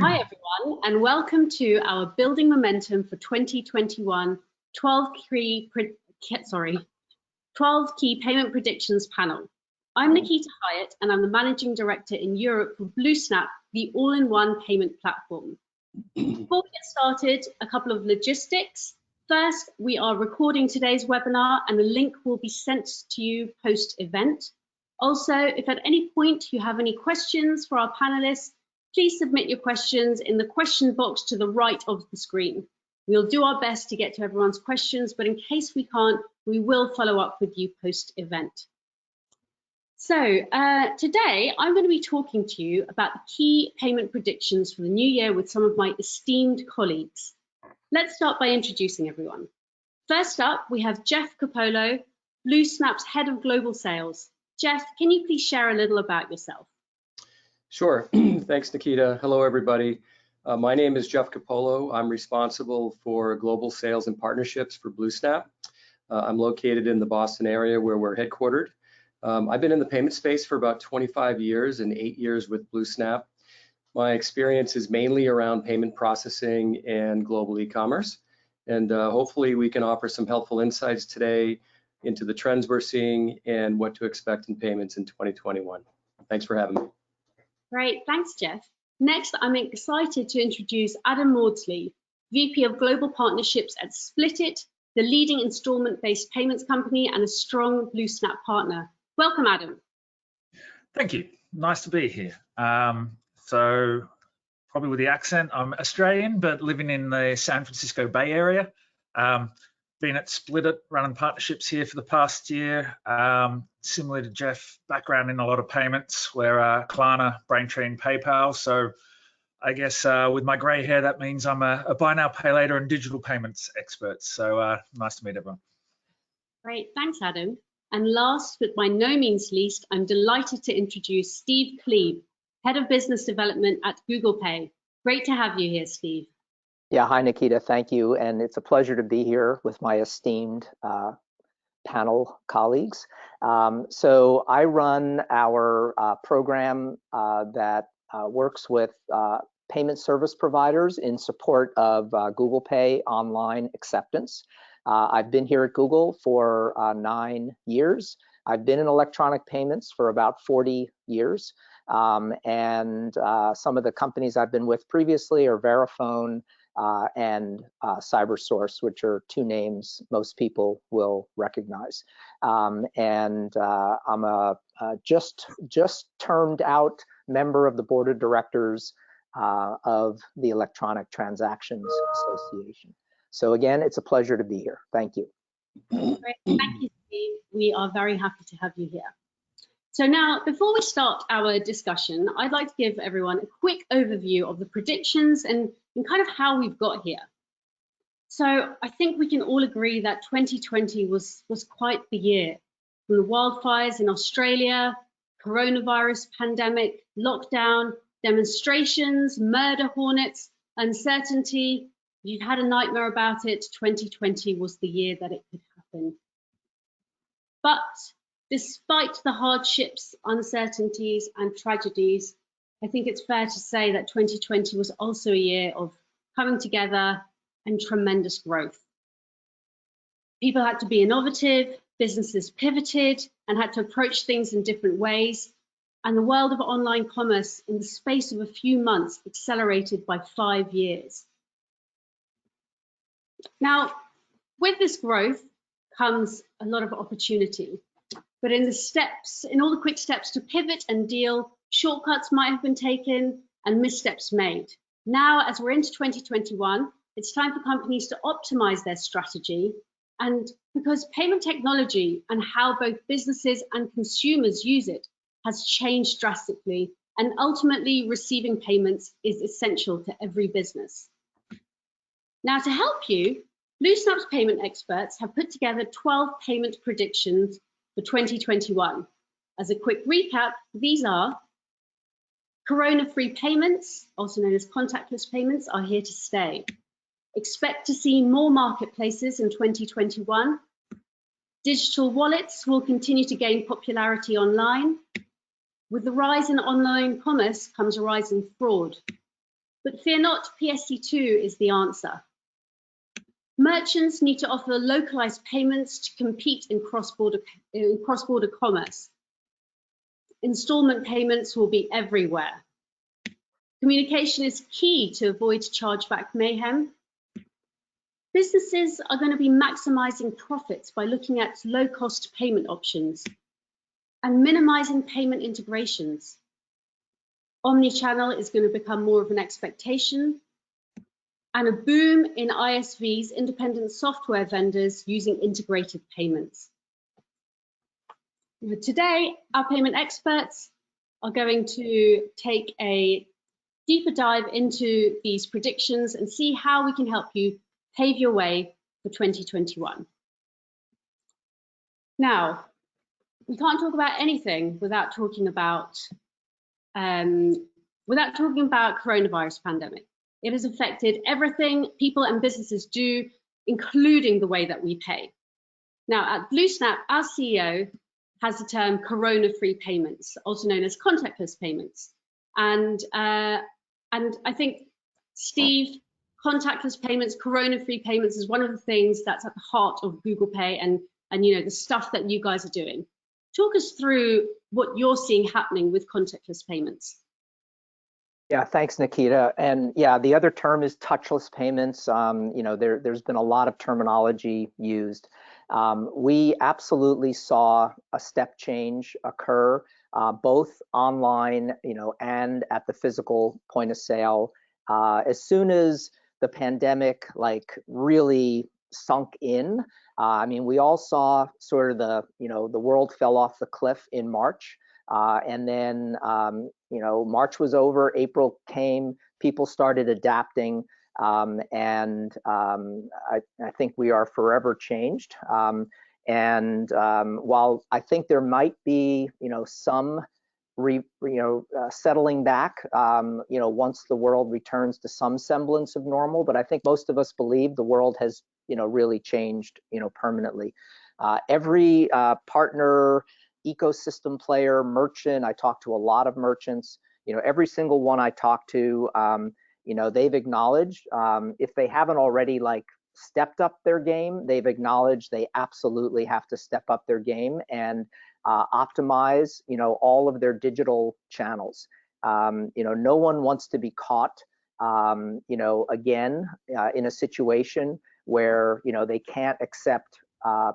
Hi everyone, and welcome to our Building Momentum for 2021 12 Key Payment Predictions panel. I'm Nikita Hyatt, and I'm the Managing Director in Europe for BlueSnap, the all-in-one payment platform. Before we get started, a couple of logistics. First, we are recording today's webinar, and the link will be sent to you post-event. Also, if at any point you have any questions for our panelists, please submit your questions in the question box to the right of the screen. We'll do our best to get to everyone's questions, but in case we can't, we will follow up with you post-event. So today, I'm going to be talking to you about the key payment predictions for the new year with some of my esteemed colleagues. Let's start by introducing everyone. First up, we have Jeff Capolo, BlueSnap's Head of Global Sales. Jeff, can you please share a little about yourself? Sure. Thanks, Nikita. Hello, everybody. My name is Jeff Capolo. I'm responsible for global sales and partnerships for BlueSnap. I'm located in the Boston area where we're headquartered. I've been in the payment space for about 25 years and 8 years with BlueSnap. My experience is mainly around payment processing and global e-commerce. And hopefully we can offer some helpful insights today into the trends we're seeing and what to expect in payments in 2021. Thanks for having me. Great, thanks, Jeff. Next, I'm excited to introduce Adam Maudsley, VP of Global Partnerships at Splitit, the leading installment-based payments company and a strong BlueSnap partner. Welcome, Adam. Thank you. Nice to be here. So probably with the accent, I'm Australian, but living in the San Francisco Bay Area. Been at Splitit, running partnerships here for the past year. Similar to Jeff, background in a lot of payments, where Klarna, Braintree, and PayPal. So I guess with my grey hair, that means I'm a buy now, pay later and digital payments expert. So nice to meet everyone. Great, thanks, Adam. And last, but by no means least, I'm delighted to introduce Steve Klebe, Head of Business Development at Google Pay. Great to have you here, Steve. Yeah, hi, Nikita. Thank you. And it's a pleasure to be here with my esteemed panel colleagues. So I run our program that works with payment service providers in support of Google Pay online acceptance. I've been here at Google for 9 years. I've been in electronic payments for about 40 years. And some of the companies I've been with previously are Verifone, and CyberSource, which are two names most people will recognize. I'm a just termed out member of the board of directors of the Electronic Transactions Association. So again, it's a pleasure to be here. Thank you. Great. Thank you, Steve. We are very happy to have you here. So now, before we start our discussion, I'd like to give everyone a quick overview of the predictions and kind of how we've got here. So I think we can all agree that 2020 was quite the year. From the wildfires in Australia, coronavirus pandemic, lockdown, demonstrations, murder hornets, uncertainty. If you've had a nightmare about it, 2020 was the year that it could happen. But despite the hardships, uncertainties, and tragedies, I think it's fair to say that 2020 was also a year of coming together and tremendous growth. People had to be innovative, businesses pivoted and had to approach things in different ways, and the world of online commerce in the space of a few months accelerated by 5 years. Now, with this growth comes a lot of opportunity. But in all the quick steps to pivot and deal, shortcuts might have been taken and missteps made. Now, as we're into 2021, it's time for companies to optimize their strategy. And because payment technology and how both businesses and consumers use it has changed drastically, and ultimately receiving payments is essential to every business. Now, to help you, BlueSnap's payment experts have put together 12 payment predictions for 2021. As a quick recap, these are: corona-free payments, also known as contactless payments, are here to stay. Expect to see more marketplaces in 2021. Digital wallets will continue to gain popularity online. With the rise in online commerce comes a rise in fraud. But fear not, PSD2 is the answer. Merchants need to offer localized payments to compete in cross-border commerce. Installment payments will be everywhere. Communication is key to avoid chargeback mayhem. Businesses are going to be maximizing profits by looking at low-cost payment options and minimizing payment integrations. Omnichannel is going to become more of an expectation, and a boom in ISVs, independent software vendors, using integrated payments. Today, our payment experts are going to take a deeper dive into these predictions and see how we can help you pave your way for 2021. Now, we can't talk about anything without talking about coronavirus pandemic. It has affected everything people and businesses do, including the way that we pay. Now, at BlueSnap, our CEO has the term corona-free payments, also known as contactless payments. And I think, Steve, contactless payments, corona-free payments is one of the things that's at the heart of Google Pay and you know, the stuff that you guys are doing. Talk us through what you're seeing happening with contactless payments. Yeah, thanks, Nikita. And yeah, the other term is touchless payments. You know, there's been a lot of terminology used. We absolutely saw a step change occur, both online, you know, and at the physical point of sale. As soon as the pandemic really sunk in, I mean, we all saw sort of the world fell off the cliff in March. And then, you know, March was over, April came, people started adapting, and I think we are forever changed. While I think there might be, you know, some settling back, you know, once the world returns to some semblance of normal, but I think most of us believe the world has, you know, really changed, you know, permanently. Every partner, ecosystem player, merchant, I talk to a lot of merchants, you know, every single one I talk to, you know, they've acknowledged, if they haven't already stepped up their game, they've acknowledged they absolutely have to step up their game and optimize, you know, all of their digital channels. You know, no one wants to be caught, you know, again, in a situation where, you know, they can't accept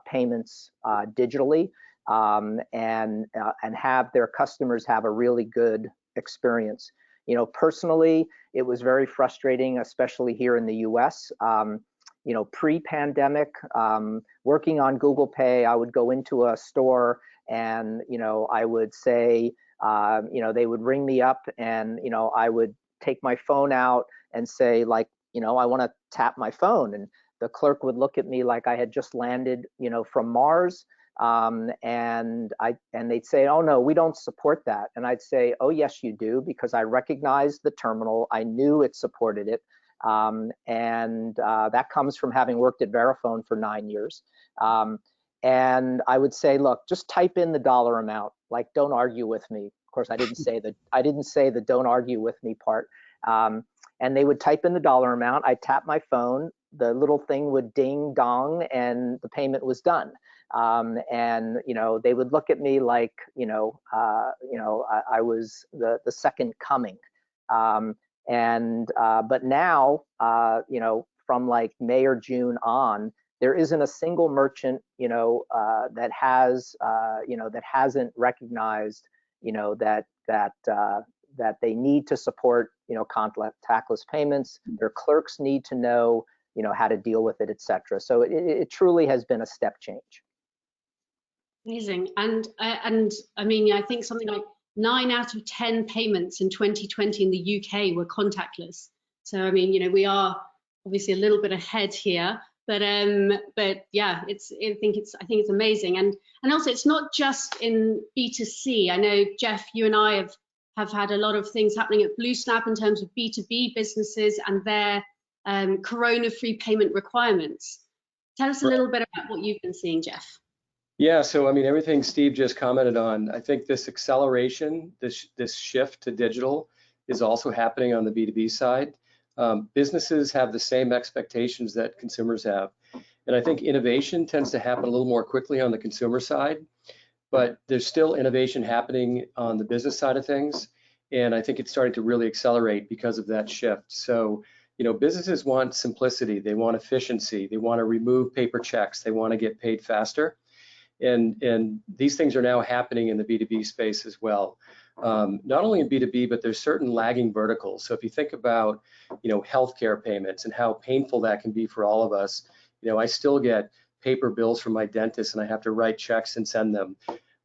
payments digitally, and have their customers have a really good experience. You know, personally, it was very frustrating, especially here in the US. You know, pre-pandemic, working on Google Pay, I would go into a store and, you know, I would say, you know, they would ring me up and, you know, I would take my phone out and say, you know, I want to tap my phone. And the clerk would look at me like I had just landed, you know, from Mars. And they'd say, oh no, we don't support that. And I'd say, oh yes, you do, because I recognized the terminal. I knew it supported it. That comes from having worked at Verifone for 9 years. And I would say, look, just type in the dollar amount, don't argue with me. Of course, I didn't say the don't argue with me part. And they would type in the dollar amount. I'd tap my phone, the little thing would ding dong, and the payment was done. And you know, they would look at me like, I was the second coming. But now, you know, from May or June on, there isn't a single merchant, you know, that has, that hasn't recognized, you know, that they need to support, you know, contactless payments. Their clerks need to know, you know, how to deal with it, etc. So it truly has been a step change. Amazing. And I mean, I think something like 9 out of 10 payments in 2020 in the UK were contactless. So I mean, you know, we are obviously a little bit ahead here, but yeah, I think it's amazing. And also, it's not just in B2C. I know, Jeff, you and I have had a lot of things happening at BlueSnap in terms of B2B businesses and their corona-free payment requirements. Tell us a little bit about what you've been seeing, Jeff. Yeah, so I mean, everything Steve just commented on, I think this acceleration, this shift to digital is also happening on the B2B side. Businesses have the same expectations that consumers have. And I think innovation tends to happen a little more quickly on the consumer side, but there's still innovation happening on the business side of things. And I think it's starting to really accelerate because of that shift. So, businesses want simplicity, they want efficiency, they want to remove paper checks, they want to get paid faster. And these things are now happening in the B2B space as well. Not only in B2B, but there's certain lagging verticals. So if you think about, healthcare payments and how painful that can be for all of us, I still get paper bills from my dentist and I have to write checks and send them.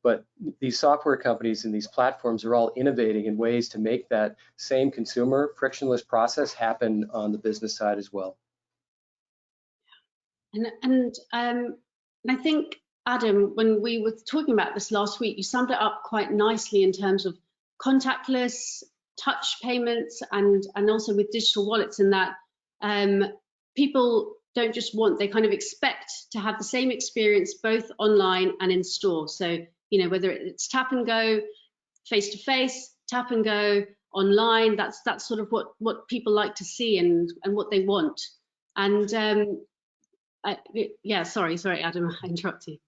But these software companies and these platforms are all innovating in ways to make that same consumer frictionless process happen on the business side as well. And I think, Adam, when we were talking about this last week, you summed it up quite nicely in terms of contactless, touch payments, and also with digital wallets, in that people don't just want, they kind of expect to have the same experience both online and in store. So, whether it's tap and go, face to face, tap and go, online, that's sort of what people like to see and what they want. And yeah, sorry, Adam, I interrupted you.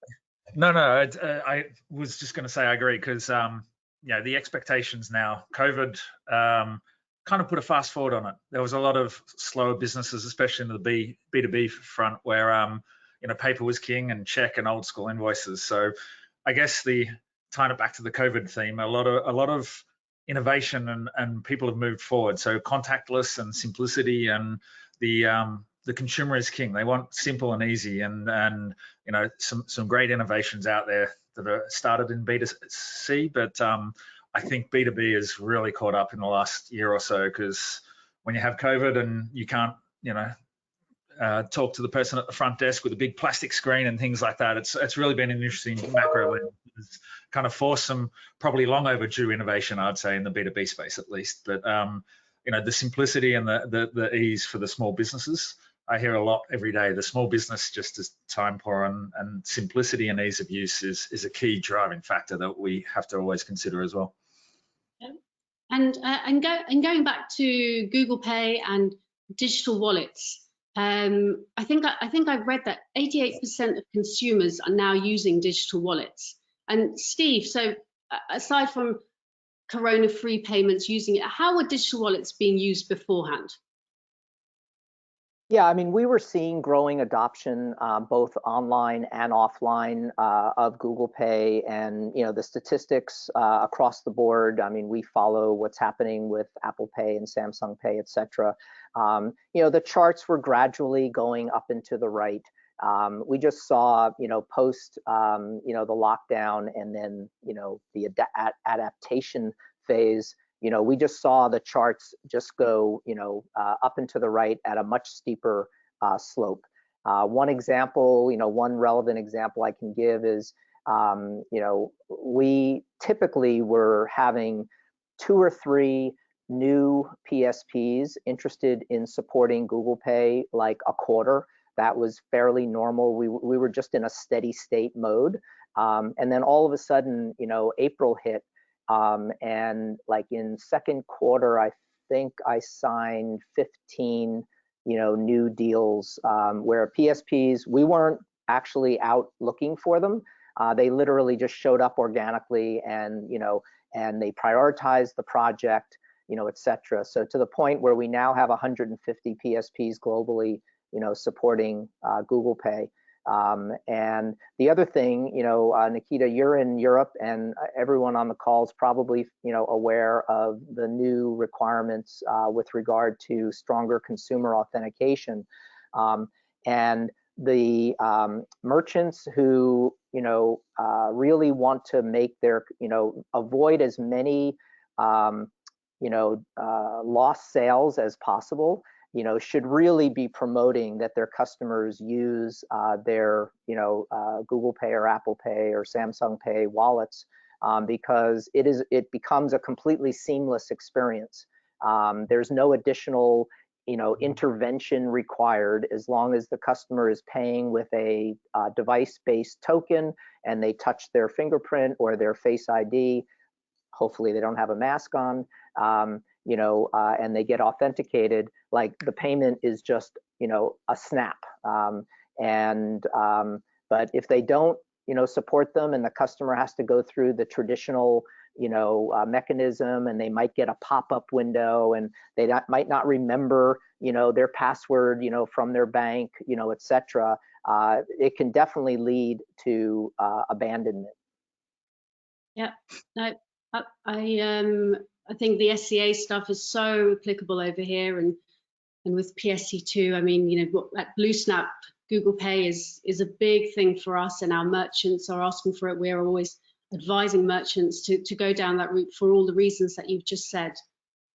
No, I was just going to say I agree, because the expectations now, COVID kind of put a fast forward on it. There was a lot of slower businesses, especially in the B2B front, where paper was king and check and old school invoices. So I guess tying it back to the COVID theme, a lot of innovation and people have moved forward. So contactless and simplicity, and the consumer is king. They want simple and easy, and some great innovations out there that are started in B2C, but I think B2B has really caught up in the last year or so, because when you have COVID and you can't talk to the person at the front desk with a big plastic screen and things like that, it's really been an interesting macro. It's kind of forced some probably long overdue innovation, I'd say, in the B2B space at least. But the simplicity and the ease for the small businesses, I hear a lot every day. The small business just is time poor, and simplicity and ease of use is a key driving factor that we have to always consider as well. And going back to Google Pay and digital wallets, I think I've read that 88% of consumers are now using digital wallets. And Steve, so aside from Corona-free payments using it, how were digital wallets being used beforehand? Yeah, I mean, we were seeing growing adoption both online and offline of Google Pay, and the statistics across the board. I mean, we follow what's happening with Apple Pay and Samsung Pay, et cetera. The charts were gradually going up and to the right. We just saw, post, the lockdown, and then, the adaptation phase. We just saw the charts just go, up and to the right at a much steeper slope. One example, one relevant example I can give is, we typically were having 2 or 3 new PSPs interested in supporting Google Pay like a quarter. That was fairly normal. We were just in a steady state mode. And then all of a sudden, April hit. And like in second quarter, I think I signed 15, new deals where PSPs, we weren't actually out looking for them. They literally just showed up organically, and and they prioritized the project, et cetera. So to the point where we now have 150 PSPs globally, supporting Google Pay. And the other thing, Nikita, you're in Europe, and everyone on the call is probably, aware of the new requirements with regard to stronger consumer authentication. And the merchants who, really want to make their, avoid as many, lost sales as possible, should really be promoting that their customers use their, Google Pay or Apple Pay or Samsung Pay wallets, because it becomes a completely seamless experience. There's no additional, intervention required as long as the customer is paying with a device-based token and they touch their fingerprint or their Face ID. Hopefully they don't have a mask on. and they get authenticated, like the payment is just, a snap. But if they don't, support them, and the customer has to go through the traditional, mechanism, and they might get a pop-up window, and they might not remember, their password, from their bank, etc. It can definitely lead to abandonment. Yeah, no, I think the SCA stuff is so applicable over here, and with PSD2, I mean, at BlueSnap, Google Pay is a big thing for us, and our merchants are asking for it. We're always advising merchants to go down that route for all the reasons that you've just said.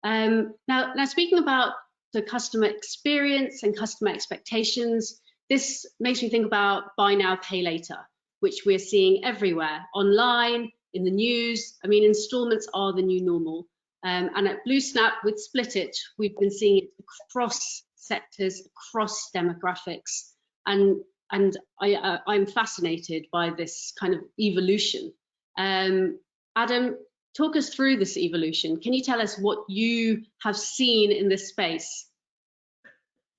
Now speaking about the customer experience and customer expectations, this makes me think about buy now, pay later, which we're seeing everywhere, online, in the news. I mean, installments are the new normal. And at BlueSnap with Split It, we've been seeing it across sectors, across demographics, and I'm fascinated by this kind of evolution. Adam, talk us through this evolution. Can you tell us what you have seen in this space?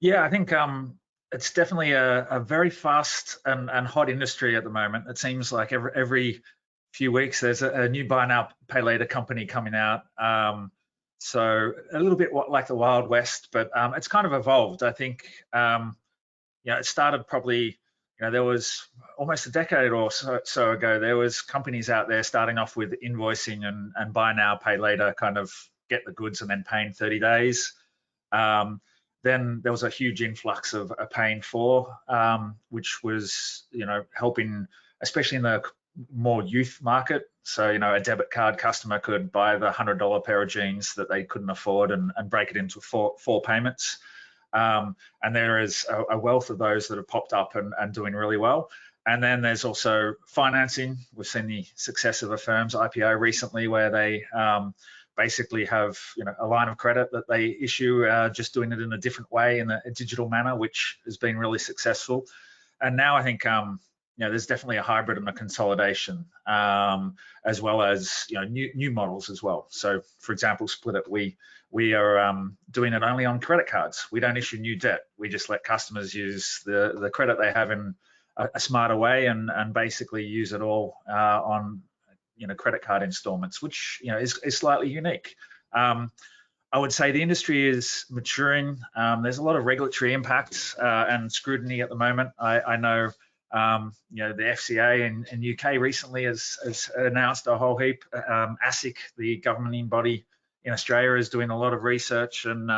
Yeah, I think it's definitely a very fast and hot industry at the moment. It seems like every few weeks there's a new buy now, pay later company coming out. So a little bit like the Wild West, but it's kind of evolved. I think, it started probably, there was almost a decade or so ago, there was companies out there starting off with invoicing and buy now, pay later, kind of get the goods and then pay in 30 days. Then there was a huge influx of a pay in 4, which was, helping, especially in the more youth market. So, a debit card customer could buy the $100 pair of jeans that they couldn't afford and break it into four payments. And there is a wealth of those that have popped up and doing really well. And then there's also financing. We've seen the success of Affirm's IPO recently, where they basically have a line of credit that they issue, just doing it in a different way, in a digital manner, which has been really successful. And now I think there's definitely a hybrid and a consolidation, as well as new models as well. So, for example, Split It, we are doing it only on credit cards. We don't issue new debt. We just let customers use the credit they have in a smarter way, and basically use it all on credit card installments, which is slightly unique. I would say the industry is maturing. There's a lot of regulatory impacts and scrutiny at the moment. I know the FCA in UK recently has announced a whole heap. ASIC, the governing body in Australia, is doing a lot of research and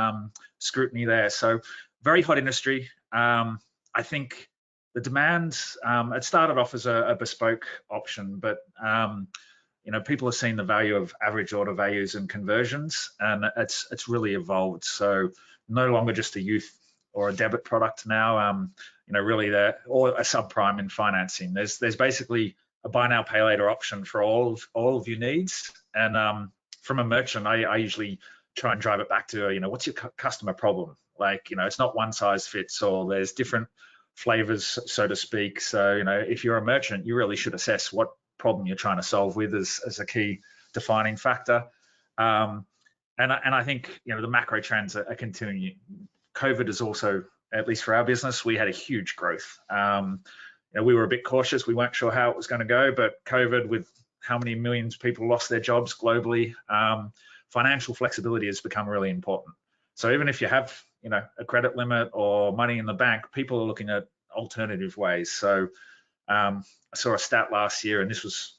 scrutiny there. So very hot industry. I think the demand, it started off as a bespoke option, but people are seeing the value of average order values and conversions, and it's really evolved. So no longer just a youth or a debit product now, really or a subprime in financing. There's basically a buy now, pay later option for all of your needs. And from a merchant, I usually try and drive it back to, what's your customer problem? Like, it's not one size fits all. There's different flavors, so to speak. So, if you're a merchant, you really should assess what problem you're trying to solve with as a key defining factor. And I think, the macro trends are continuing. COVID is also, at least for our business, we had a huge growth. We were a bit cautious. We weren't sure how it was going to go, but COVID, with how many millions of people lost their jobs globally, financial flexibility has become really important. So even if you have, a credit limit or money in the bank, people are looking at alternative ways. So I saw a stat last year, and this was,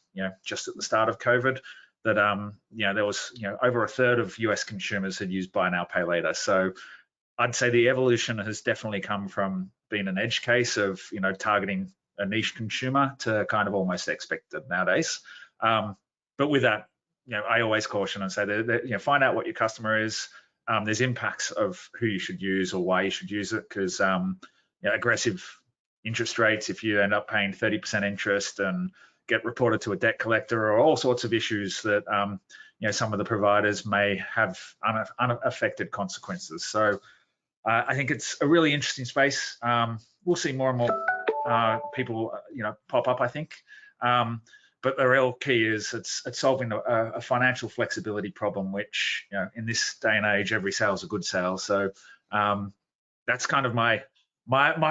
just at the start of COVID, that, there was, over a third of US consumers had used buy now, pay later. So I'd say the evolution has definitely come from being an edge case of, targeting a niche consumer to kind of almost expected nowadays. But with that, I always caution and say that find out what your customer is. There's impacts of who you should use or why you should use it, because aggressive interest rates, if you end up paying 30% interest and get reported to a debt collector, or all sorts of issues that some of the providers may have unaffected consequences. So I think it's a really interesting space. We'll see more and more people pop up, I think. but the real key is it's solving a financial flexibility problem, which, you know, in this day and age, every sale is a good sale. So that's kind of my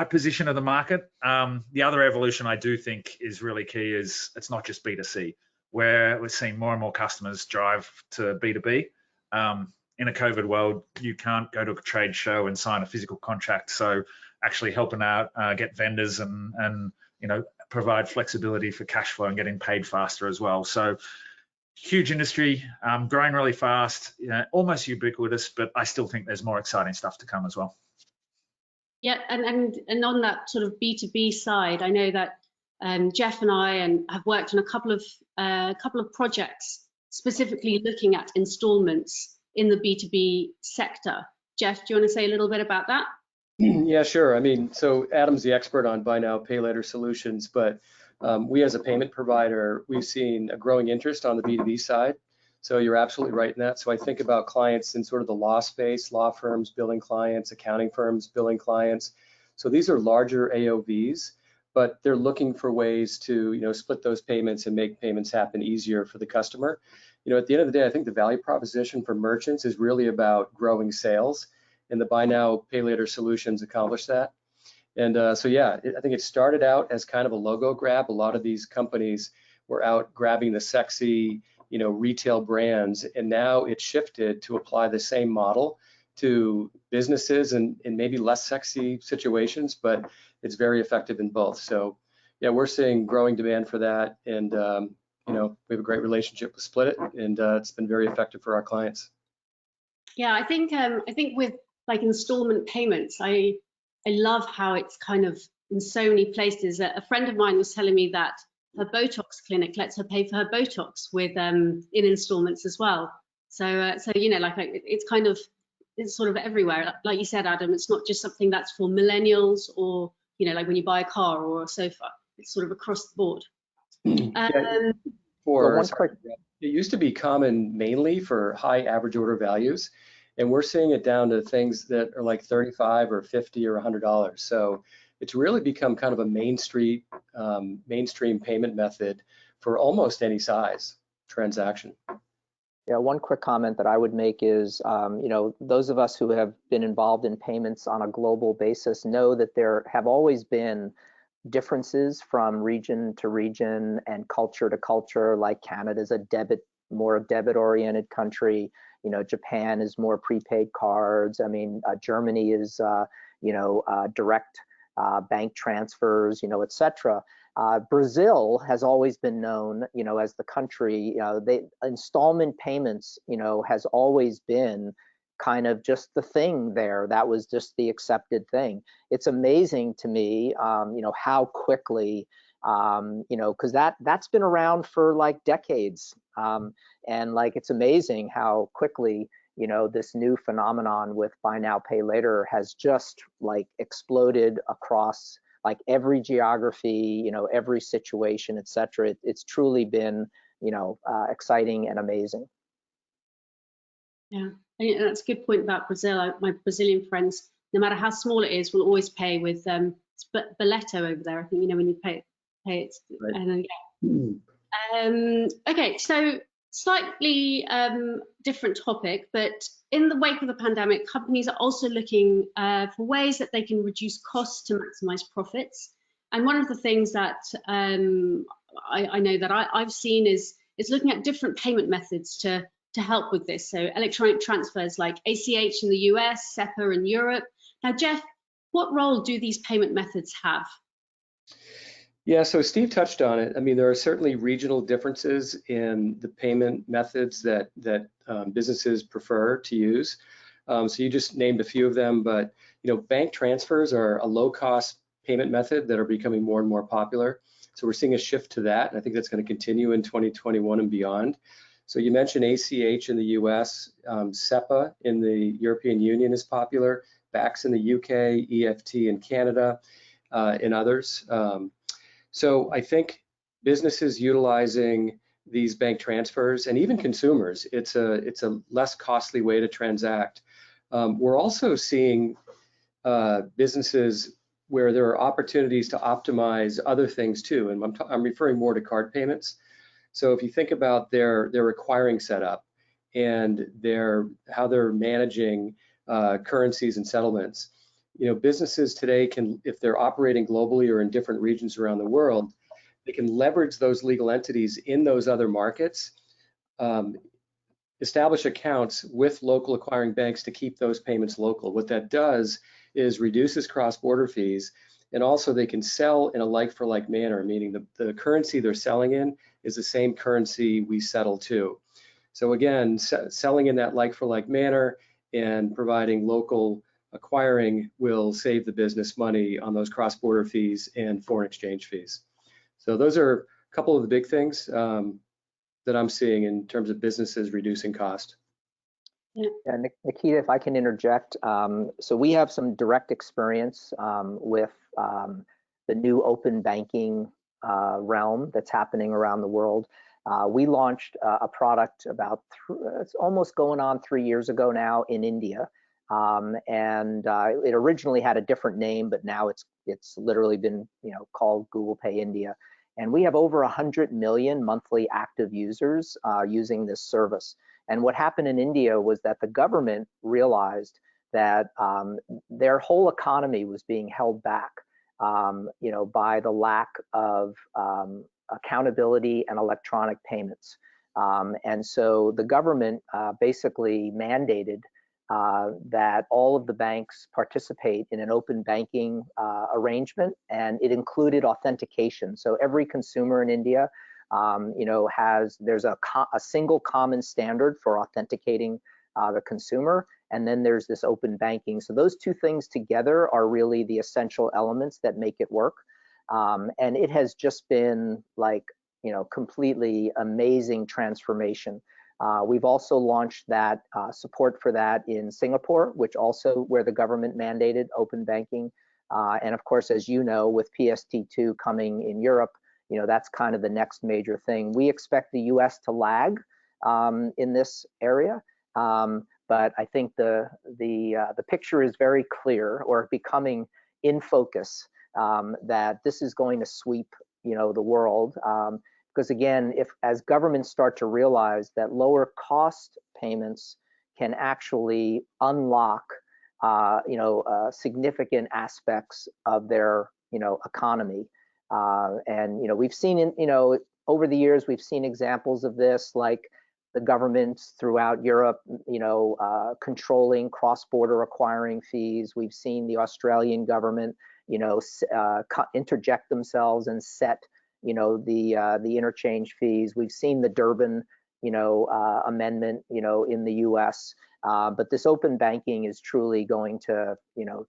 position of the market. The other evolution I do think is really key is it's not just B2C, where we're seeing more and more customers drive to B2B. In a COVID world, you can't go to a trade show and sign a physical contract. So actually helping out, get vendors and you know, provide flexibility for cash flow and getting paid faster as well. So huge industry, growing really fast, you know, almost ubiquitous, but I still think there's more exciting stuff to come as well. Yeah, and on that sort of B2B side, I know that Jeff and I have worked on a couple of projects specifically looking at installments in the B2B sector. Jeff, do you want to say a little bit about that? Yeah, sure. I mean, so Adam's the expert on buy now, pay later solutions, but we as a payment provider, we've seen a growing interest on the B2B side. So you're absolutely right in that. So I think about clients in sort of the law space, law firms billing clients, accounting firms billing clients. So these are larger AOVs, but they're looking for ways to, you know, split those payments and make payments happen easier for the customer. You know, at the end of the day, I think the value proposition for merchants is really about growing sales, and the buy now, pay later solutions accomplish that. And so, yeah, I think it started out as kind of a logo grab. A lot of these companies were out grabbing the sexy, you know, retail brands, and now it's shifted to apply the same model to businesses and maybe less sexy situations, but it's very effective in both. So, yeah, we're seeing growing demand for that, and you know, we have a great relationship with Split It, and it's been very effective for our clients. Yeah, I think with like installment payments, I love how it's kind of in so many places. A friend of mine was telling me that her Botox clinic lets her pay for her Botox with in installments as well. So you know, like it's sort of everywhere. Like you said, Adam, it's not just something that's for millennials or, you know, like when you buy a car or a sofa. It's sort of across the board. It used to be common mainly for high average order values, and we're seeing it down to things that are like $35 or $50 or $100. So it's really become kind of a mainstream payment method for almost any size transaction. Yeah, one quick comment that I would make is, you know, those of us who have been involved in payments on a global basis know that there have always been differences from region to region and culture to culture. Like Canada's more debit-oriented country. You know, Japan is more prepaid cards. I mean, Germany is, you know, direct bank transfers, you know, etc. Brazil has always been known, you know, as the country, installment payments, you know, has always been kind of just the thing there. That was just the accepted thing. It's amazing to me, you know, how quickly, you know, because that's been around for like decades. And like, it's amazing how quickly, you know, this new phenomenon with buy now, pay later has just like exploded across like every geography, you know, every situation, etc. It's truly been, you know, exciting and amazing. Yeah, and that's a good point about Brazil. My Brazilian friends, no matter how small it is, will always pay with boleto over there. I think, you know, when you pay it. Right. And, yeah. Okay, so slightly different topic, but in the wake of the pandemic, companies are also looking for ways that they can reduce costs to maximize profits. And one of the things that I know that I've seen is looking at different payment methods to help with this. So electronic transfers like ACH in the US, SEPA in Europe. Now, Jeff, what role do these payment methods have? Yeah, so Steve touched on it. I mean, there are certainly regional differences in the payment methods that businesses prefer to use. So you just named a few of them, but you know, bank transfers are a low-cost payment method that are becoming more and more popular. So we're seeing a shift to that, and I think that's going to continue in 2021 and beyond. So you mentioned ACH in the US, SEPA in the European Union is popular, BACS in the UK, EFT in Canada, and others. So I think businesses utilizing these bank transfers, and even consumers, it's a less costly way to transact. We're also seeing businesses where there are opportunities to optimize other things too, and I'm referring more to card payments. So if you think about their acquiring setup and how they're managing currencies and settlements, businesses today can, if they're operating globally or in different regions around the world, they can leverage those legal entities in those other markets, establish accounts with local acquiring banks to keep those payments local. What that does is reduces cross-border fees, and also they can sell in a like-for-like manner, meaning the currency they're selling in is the same currency we settle to. So again, selling in that like-for-like manner and providing local acquiring will save the business money on those cross-border fees and foreign exchange fees. So those are a couple of the big things that I'm seeing in terms of businesses reducing cost. Yeah, Nikita, if I can interject, so we have some direct experience with the new open banking realm that's happening around the world. We launched a product about it's almost going on 3 years ago now in India, and it originally had a different name, but now it's literally been called Google Pay India. And we have over 100 million monthly active users using this service. And what happened in India was that the government realized that their whole economy was being held back, by the lack of accountability and electronic payments. And so the government basically mandated that all of the banks participate in an open banking arrangement, and it included authentication. So every consumer in India, there's a single common standard for authenticating the consumer, and then there's this open banking. So those two things together are really the essential elements that make it work. And it has just been like, completely amazing transformation. We've also launched that support for that in Singapore, where the government mandated open banking. And of course, as you know, with PSD2 coming in Europe, that's kind of the next major thing. We expect the US to lag in this area, but I think the picture is very clear, or becoming in focus, that this is going to sweep the world. Because again, as governments start to realize that lower cost payments can actually unlock significant aspects of their economy. And we've seen over the years, we've seen examples of this, like the governments throughout Europe controlling cross-border acquiring fees. We've seen the Australian government interject themselves and set the interchange fees. We've seen the Durbin amendment in the US, but this open banking is truly going to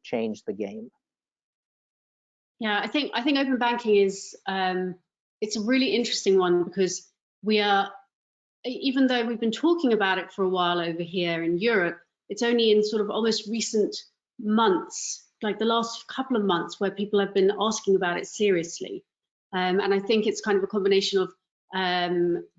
change the game. Yeah, I think open banking is it's a really interesting one, because even though we've been talking about it for a while over here in Europe, it's only in sort of almost recent months, like the last couple of months, where people have been asking about it seriously. And I think it's kind of a combination of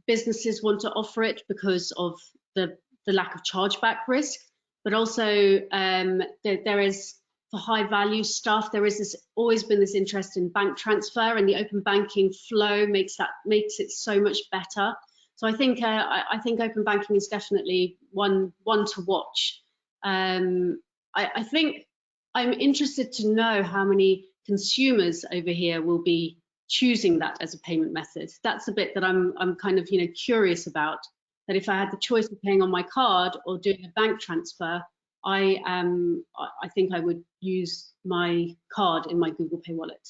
businesses want to offer it because of the lack of chargeback risk, but also there is, for high value stuff, there is always been this interest in bank transfer, and the open banking flow makes it so much better. So I think open banking is definitely one to watch. I think I'm interested to know how many consumers over here will be choosing that as a payment method. That's the bit that I'm kind of curious about. That if I had the choice of paying on my card or doing a bank transfer, I think I would use my card in my Google Pay wallet.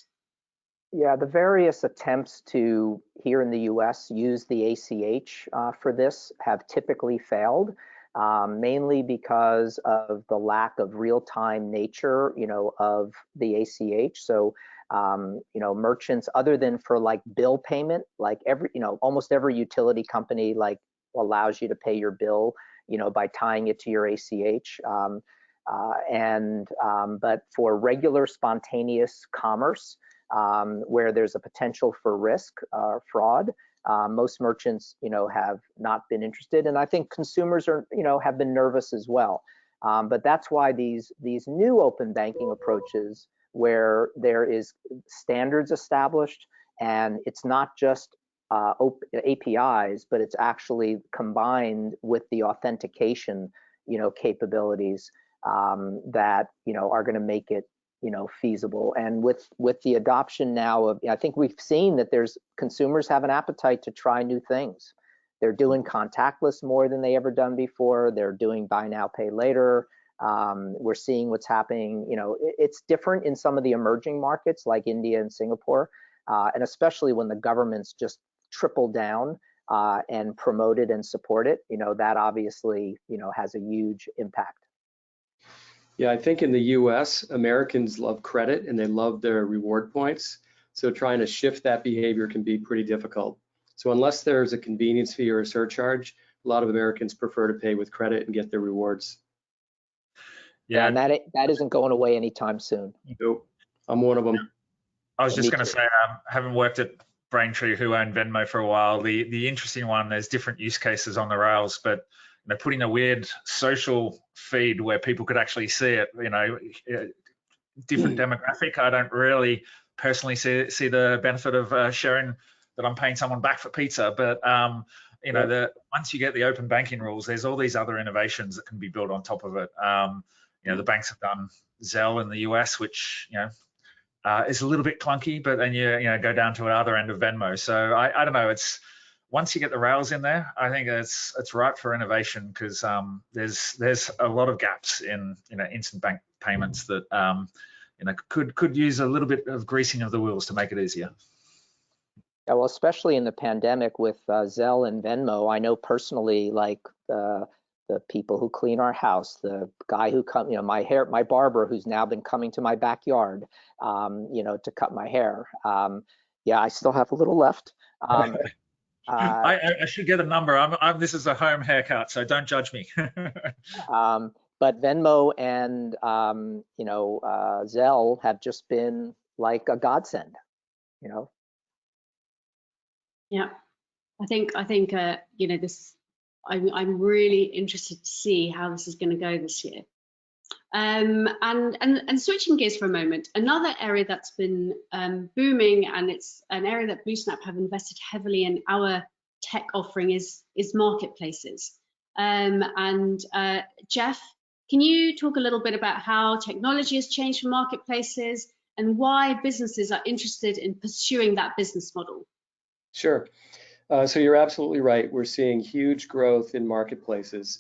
Yeah, the various attempts to, here in the US, use the ACH for this have typically failed, mainly because of the lack of real-time nature, of the ACH. So, merchants, other than for like bill payment, like almost every utility company allows you to pay your bill, by tying it to your ACH. But for regular spontaneous commerce, where there's a potential for risk or fraud, most merchants, have not been interested, and I think consumers are, have been nervous as well. But that's why these new open banking approaches, where there is standards established, and it's not just APIs, but it's actually combined with the authentication, capabilities that are going to make it feasible. And with the adoption now of, I think we've seen that there's consumers have an appetite to try new things. They're doing contactless more than they ever done before. They're doing buy now, pay later. We're seeing what's happening. It's different in some of the emerging markets like India and Singapore, and especially when the governments just triple down and promote it and support it. That obviously has a huge impact. Yeah, I think in the US, Americans love credit and they love their reward points. So trying to shift that behavior can be pretty difficult. So unless there's a convenience fee or a surcharge, a lot of Americans prefer to pay with credit and get their rewards. Yeah, and that isn't going away anytime soon. Nope, I'm one of them. I was just going to say, having worked at Braintree, who owned Venmo for a while, the interesting one, there's different use cases on the rails, but putting a weird social feed where people could actually see it, different demographic. I don't really personally see the benefit of sharing that I'm paying someone back for pizza, but once you get the open banking rules, there's all these other innovations that can be built on top of it. The banks have done Zelle in the US, which is a little bit clunky, but then you go down to another end of Venmo. So I don't know. It's once you get the rails in there, I think it's ripe for innovation, because there's a lot of gaps in instant bank payments that could use a little bit of greasing of the wheels to make it easier. Yeah, well, especially in the pandemic with Zelle and Venmo, I know personally, like the people who clean our house, the guy who my barber who's now been coming to my backyard, to cut my hair. Yeah, I still have a little left. I should get a number. This is a home haircut, so don't judge me. But Venmo and Zelle have just been like a godsend. Yeah, I think this. I'm really interested to see how this is going to go this year. And switching gears for a moment, another area that's been booming, and it's an area that BlueSnap have invested heavily in our tech offering, is marketplaces. Jeff, can you talk a little bit about how technology has changed for marketplaces and why businesses are interested in pursuing that business model? Sure. So you're absolutely right. We're seeing huge growth in marketplaces.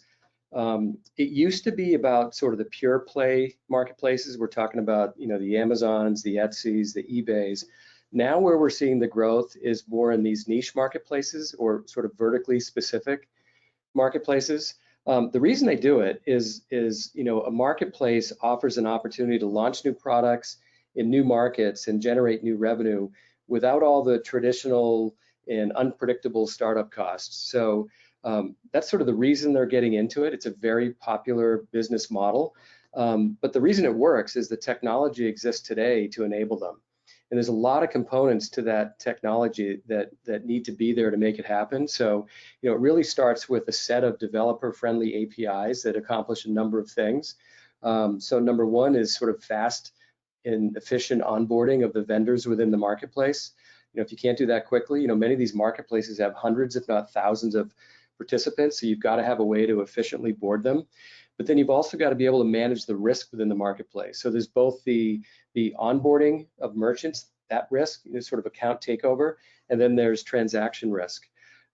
It used to be about sort of the pure play marketplaces. We're talking about, the Amazons, the Etsy's, the eBays. Now where we're seeing the growth is more in these niche marketplaces, or sort of vertically specific marketplaces. The reason they do it is a marketplace offers an opportunity to launch new products in new markets and generate new revenue without all the traditional and unpredictable startup costs. So that's sort of the reason they're getting into it. It's a very popular business model, but the reason it works is the technology exists today to enable them. And there's a lot of components to that technology that need to be there to make it happen. So, it really starts with a set of developer-friendly APIs that accomplish a number of things. So number one is sort of fast and efficient onboarding of the vendors within the marketplace. If you can't do that quickly, many of these marketplaces have hundreds, if not thousands, of participants, so you've got to have a way to efficiently board them. But then you've also got to be able to manage the risk within the marketplace. So there's both the onboarding of merchants, that risk, sort of account takeover, and then there's transaction risk.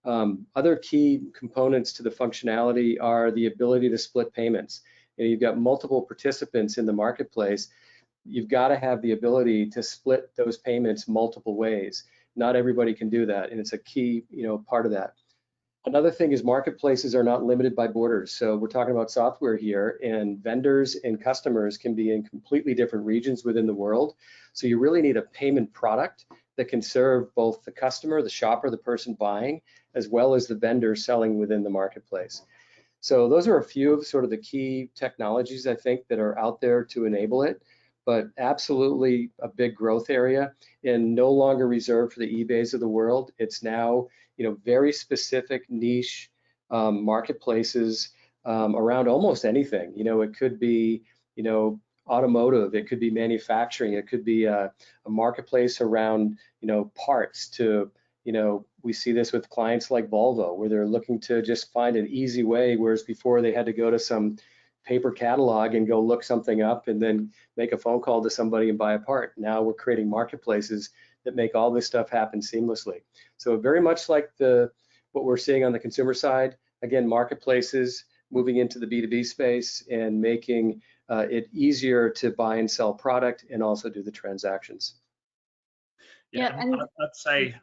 Other key components to the functionality are the ability to split payments. You've got multiple participants in the marketplace. You've got to have the ability to split those payments multiple ways. Not everybody can do that, and it's a key, part of that. Another thing is marketplaces are not limited by borders. So we're talking about software here, and vendors and customers can be in completely different regions within the world. So you really need a payment product that can serve both the customer, the shopper, the person buying, as well as the vendor selling within the marketplace. So those are a few of sort of the key technologies, I think, that are out there to enable it. But absolutely a big growth area, and no longer reserved for the eBays of the world. It's now, very specific niche marketplaces around almost anything. It could be, automotive, it could be manufacturing, it could be a marketplace around, parts to, You know, we see this with clients like Volvo, where they're looking to just find an easy way, whereas before they had to go to some paper catalog and go look something up and then make a phone call to somebody and buy a part. Now we're creating marketplaces that make all this stuff happen seamlessly. So very much like what we're seeing on the consumer side, again, marketplaces moving into the B2B space and making it easier to buy and sell product and also do the transactions. Yeah, and I'd say,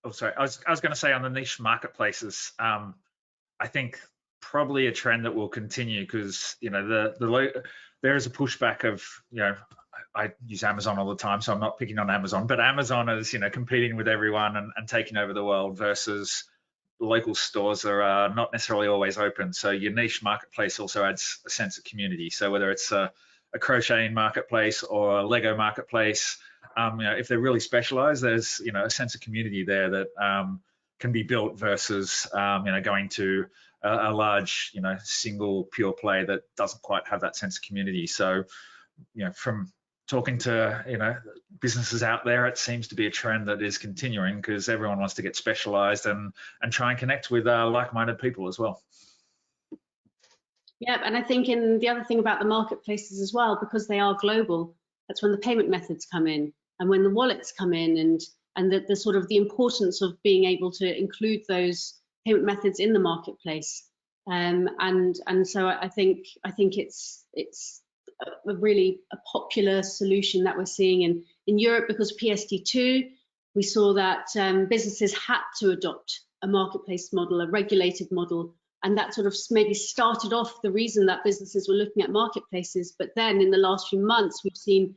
oh, sorry, I was going to say on the niche marketplaces, I think probably a trend that will continue because, you know, there is a pushback of, you know, I use Amazon all the time, so I'm not picking on Amazon, but Amazon is, you know, competing with everyone and taking over the world versus local stores that are not necessarily always open. So your niche marketplace also adds a sense of community. So whether it's a crocheting marketplace or a Lego marketplace, you know, if they're really specialized, there's, you know, a sense of community there that can be built versus, you know, going to a large, you know, single pure play that doesn't quite have that sense of community. So, you know, from talking to, you know, businesses out there, it seems to be a trend that is continuing because everyone wants to get specialized and try and connect with like-minded people as well. Yeah, and I think the other thing about the marketplaces as well, because they are global, that's when the payment methods come in and when the wallets come in and the sort of the importance of being able to include those payment methods in the marketplace. And so I think it's a really popular solution that we're seeing in Europe because PSD2, we saw that businesses had to adopt a marketplace model, a regulated model, and that sort of maybe started off the reason that businesses were looking at marketplaces. But then in the last few months, we've seen,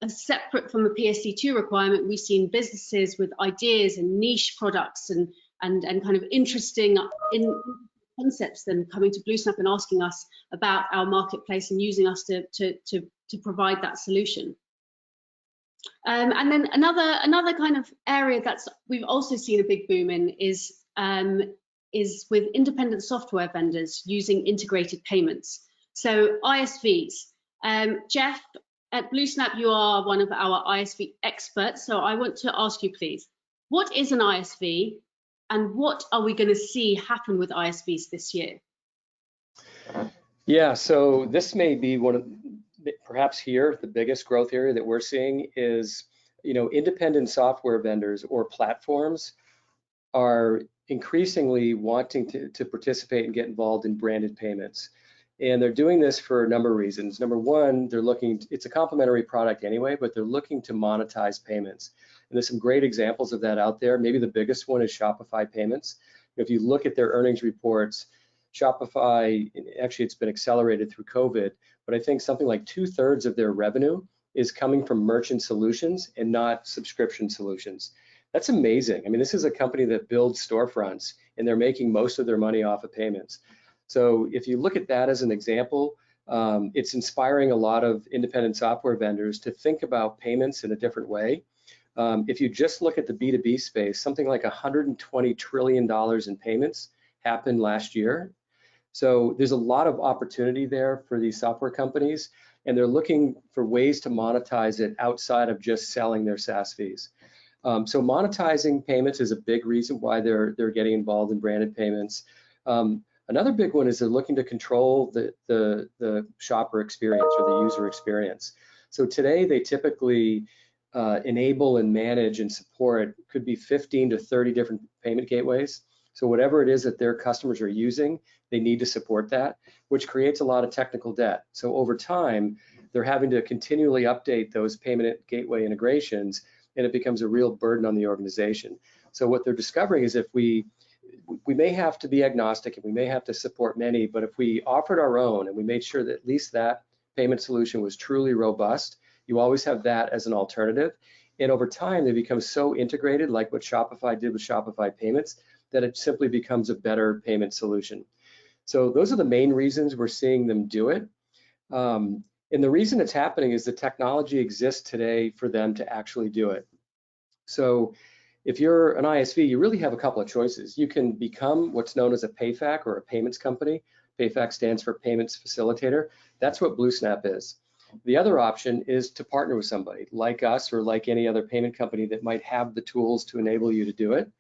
separate from the PSD2 requirement, we've seen businesses with ideas and niche products and kind of interesting concepts then coming to BlueSnap and asking us about our marketplace and using us to provide that solution. And then another kind of area that's we've also seen a big boom in is with independent software vendors using integrated payments. So ISVs. Jeff, at BlueSnap, you are one of our ISV experts. So I want to ask you, please, what is an ISV? And what are we going to see happen with ISVs this year? Yeah, so this may be one of, perhaps here, the biggest growth area that we're seeing is, you know, independent software vendors or platforms are increasingly wanting to participate and get involved in branded payments. And they're doing this for a number of reasons. Number one, they're looking, it's a complementary product anyway, but they're looking to monetize payments. And there's some great examples of that out there. Maybe the biggest one is Shopify Payments. If you look at their earnings reports, Shopify, actually it's been accelerated through COVID, but I think something like 2/3 of their revenue is coming from merchant solutions and not subscription solutions. That's amazing. I mean, this is a company that builds storefronts and they're making most of their money off of payments. So if you look at that as an example, it's inspiring a lot of independent software vendors to think about payments in a different way. If you just look at the B2B space, something like $120 trillion in payments happened last year. So there's a lot of opportunity there for these software companies, and they're looking for ways to monetize it outside of just selling their SaaS fees. So monetizing payments is a big reason why they're getting involved in branded payments. Another big one is they're looking to control the shopper experience or the user experience. So today they typically enable and manage and support could be 15 to 30 different payment gateways. So whatever it is that their customers are using, they need to support that, which creates a lot of technical debt. So over time, they're having to continually update those payment gateway integrations, and it becomes a real burden on the organization. So what they're discovering is if we may have to be agnostic and we may have to support many, but if we offered our own and we made sure that at least that payment solution was truly robust, you always have that as an alternative. And over time, they become so integrated, like what Shopify did with Shopify Payments, that it simply becomes a better payment solution. So those are the main reasons we're seeing them do it. And the reason it's happening is the technology exists today for them to actually do it. So if you're an ISV, you really have a couple of choices. You can become what's known as a PayFac or a payments company. PayFac stands for Payments Facilitator. That's what BlueSnap is. The other option is to partner with somebody like us or like any other payment company that might have the tools to enable you to do it.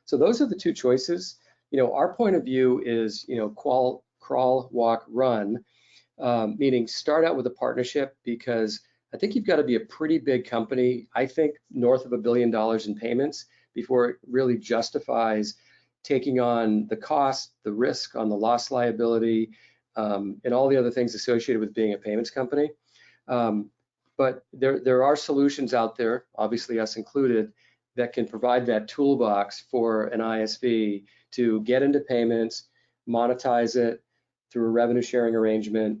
So those are the two choices. Our point of view is, crawl, walk, run, meaning start out with a partnership, because I think you've got to be a pretty big company, I think north of $1 billion in payments, before it really justifies taking on the cost, the risk on the loss liability, and all the other things associated with being a payments company. But there are solutions out there, obviously us included, that can provide that toolbox for an ISV to get into payments, monetize it through a revenue sharing arrangement,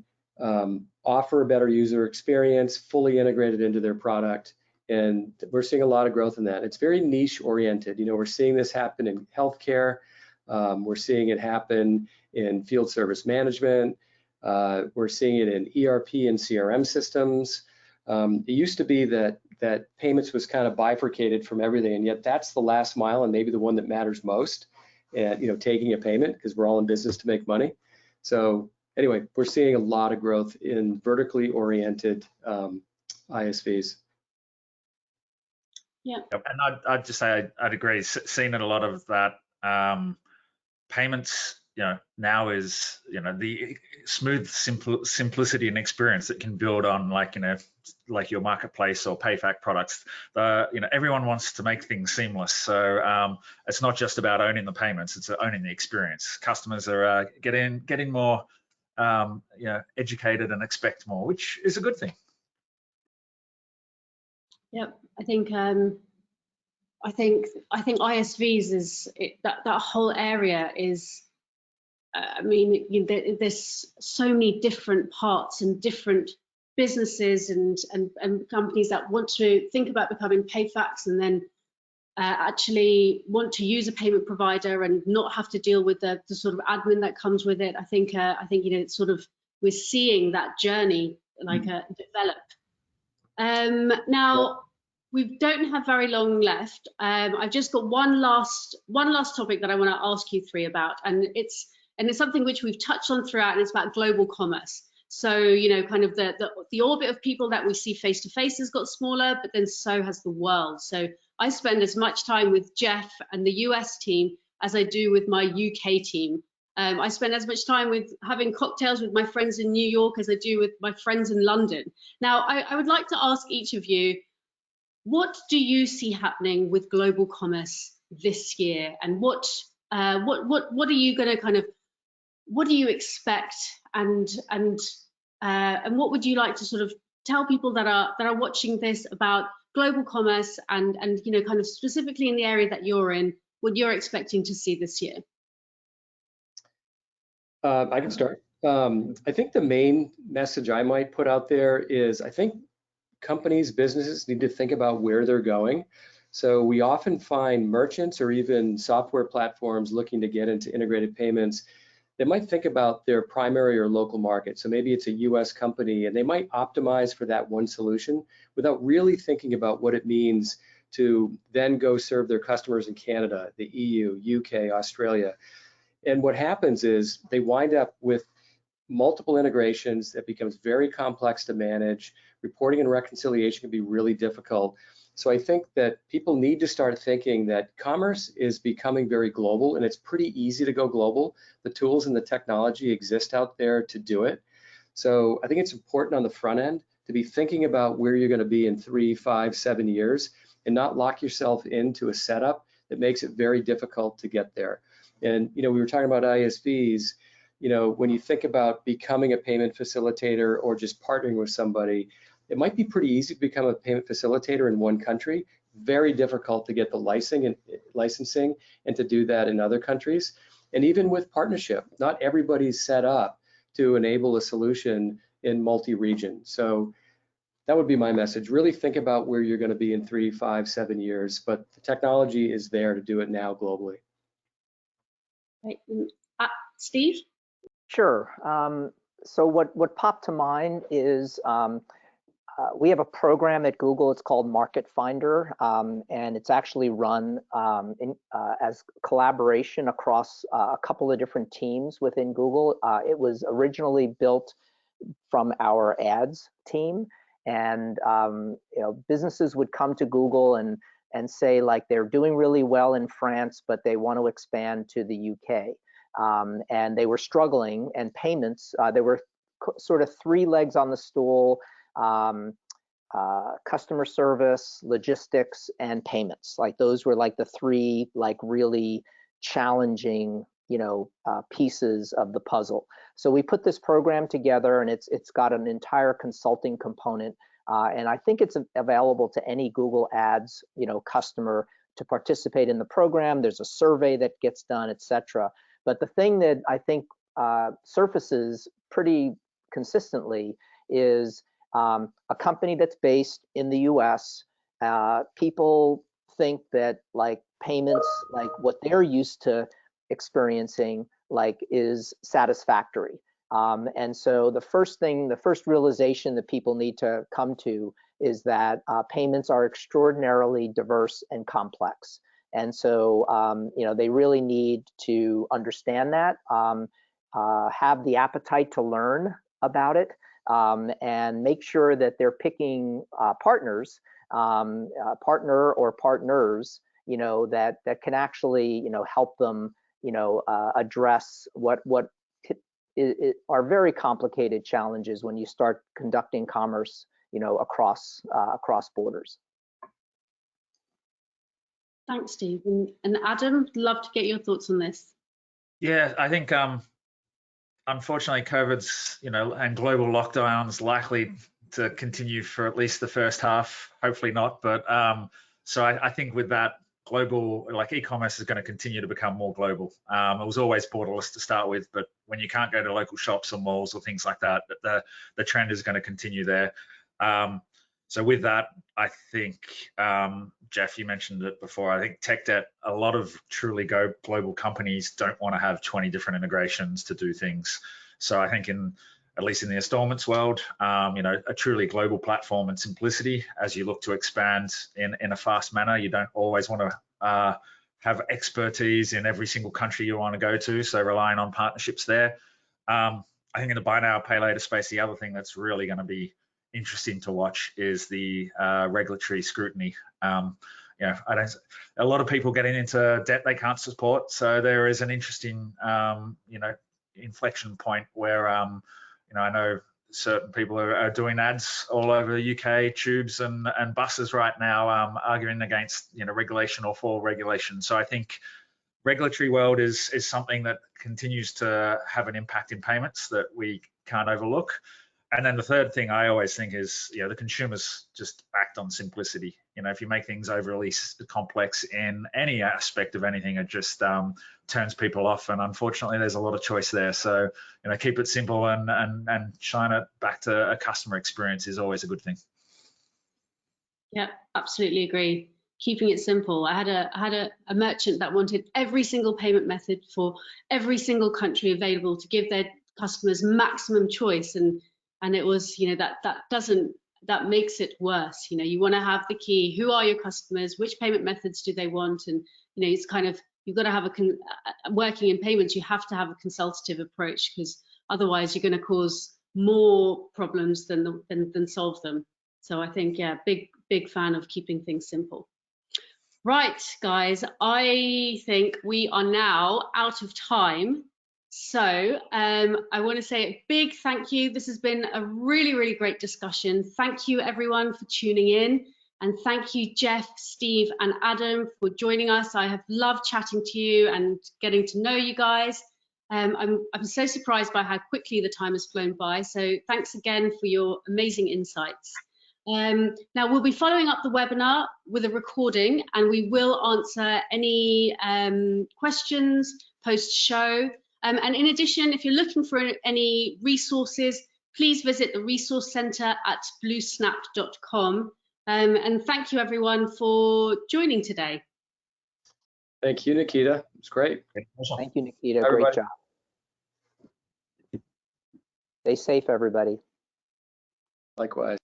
offer a better user experience, fully integrated into their product. And we're seeing a lot of growth in that. It's very niche oriented. We're seeing this happen in healthcare. We're seeing it happen in field service management. We're seeing it in ERP and CRM systems. It used to be that payments was kind of bifurcated from everything, and yet that's the last mile and maybe the one that matters most. And taking a payment, because we're all in business to make money. So anyway, we're seeing a lot of growth in vertically oriented ISVs. Yeah. Yep. And I'd just say I'd agree. Seen it a lot of that. Payments, now is the smooth simplicity and experience that can build on like your marketplace or PayFac products. Everyone wants to make things seamless, so it's not just about owning the payments; it's owning the experience. Customers are getting more educated and expect more, which is a good thing. Yep, I think ISVs is that whole area is. I mean, there's so many different parts and different businesses and companies that want to think about becoming PayFacs and then actually want to use a payment provider and not have to deal with the sort of admin that comes with it. I think it's sort of, we're seeing that journey develop. Now we don't have very long left. I've just got one last topic that I want to ask you three about, and it's something which we've touched on throughout, and it's about global commerce. So, kind of the orbit of people that we see face to face has got smaller, but then so has the world. So I spend as much time with Jeff and the US team as I do with my UK team. I spend as much time with having cocktails with my friends in New York as I do with my friends in London. Now, I would like to ask each of you, what do you see happening with global commerce this year, and what are you going to what do you expect, and what would you like to sort of tell people that are watching this about global commerce and kind of specifically in the area that you're in, what you're expecting to see this year? I can start. I think the main message I might put out there is, I think companies, businesses need to think about where they're going. So we often find merchants or even software platforms looking to get into integrated payments. They might think about their primary or local market. So maybe it's a US company and they might optimize for that one solution without really thinking about what it means to then go serve their customers in Canada, the EU, UK, Australia. And what happens is they wind up with multiple integrations that becomes very complex to manage. Reporting and reconciliation can be really difficult. So I think that people need to start thinking that commerce is becoming very global, and it's pretty easy to go global. The tools and the technology exist out there to do it. So I think it's important on the front end to be thinking about where you're going to be in 3, 5, 7 years, and not lock yourself into a setup that makes it very difficult to get there. And we were talking about ISVs. When you think about becoming a payment facilitator or just partnering with somebody, it might be pretty easy to become a payment facilitator in one country, very difficult to get the licensing and to do that in other countries. And even with partnership, not everybody's set up to enable a solution in multi-region. So that would be my message. Really think about where you're going to be in 3, 5, 7 years, but the technology is there to do it now globally. Right. Steve? Sure. So what popped to mind is we have a program at Google. It's called Market Finder, and it's actually run as collaboration across a couple of different teams within Google. It was originally built from our ads team. And you know, businesses would come to Google and say like they're doing really well in France, but they want to expand to the UK. And they were struggling, and payments, there were sort of three legs on the stool: customer service, logistics, and payments. Like those were like the three like really challenging, you know, pieces of the puzzle. So we put this program together, and it's got an entire consulting component, and I think it's available to any Google Ads, you know, customer to participate in the program. There's a survey that gets done, etc. But the thing that I think surfaces pretty consistently is a company that's based in the US. People think that like payments, like what they're used to experiencing, like is satisfactory. And so the first realization that people need to come to is that payments are extraordinarily diverse and complex. And so, you know, they really need to understand that, have the appetite to learn about it, and make sure that they're picking partners, partner or partners, you know, that can actually, you know, help them, you know, address what are very complicated challenges when you start conducting commerce, you know, across borders. Thanks, Steve. And Adam, love to get your thoughts on this. Yeah, I think unfortunately COVID's, you know, and global lockdowns likely to continue for at least the first half, hopefully not, but so I think with that, global, like e-commerce is going to continue to become more global. It was always borderless to start with, but when you can't go to local shops or malls or things like that, the trend is going to continue there. So with that, I think, Jeff, you mentioned it before, I think tech debt, a lot of truly global companies don't want to have 20 different integrations to do things. So I think at least in the installments world, you know, a truly global platform and simplicity as you look to expand in a fast manner. You don't always want to have expertise in every single country you want to go to, so relying on partnerships there. I think in the buy now, pay later space, the other thing that's really going to be interesting to watch is the regulatory scrutiny. You know, a lot of people getting into debt they can't support, so there is an interesting, you know, inflection point where, you know, I know certain people are doing ads all over the UK tubes and buses right now, arguing against, you know, regulation or for regulation. So I think regulatory world is something that continues to have an impact in payments that we can't overlook. And then the third thing I always think is, you know, the consumers just act on simplicity. You know, if you make things overly complex in any aspect of anything, it just turns people off. And unfortunately, there's a lot of choice there. So, you know, keep it simple and shine it back to a customer experience is always a good thing. Yeah, absolutely agree. Keeping it simple. I had a merchant that wanted every single payment method for every single country available to give their customers maximum choice, and it was, you know, that makes it worse. You know, you want to have the key. Who are your customers? Which payment methods do they want? And, you know, it's kind of, you've got to have working in payments, you have to have a consultative approach, because otherwise you're going to cause more problems than solve them. So I think, yeah, big fan of keeping things simple. Right, guys, I think we are now out of time. So I want to say a big thank you. This has been a really, really great discussion. Thank you everyone for tuning in. And thank you, Jeff, Steve, and Adam for joining us. I have loved chatting to you and getting to know you guys. I'm so surprised by how quickly the time has flown by. So thanks again for your amazing insights. Now we'll be following up the webinar with a recording, and we will answer any questions post-show. And in addition, if you're looking for any resources, please visit the resource center at bluesnap.com. And thank you everyone for joining today. Thank you, Nikita. It's great. Thank you, Nikita. Great job. Stay safe, everybody. Likewise.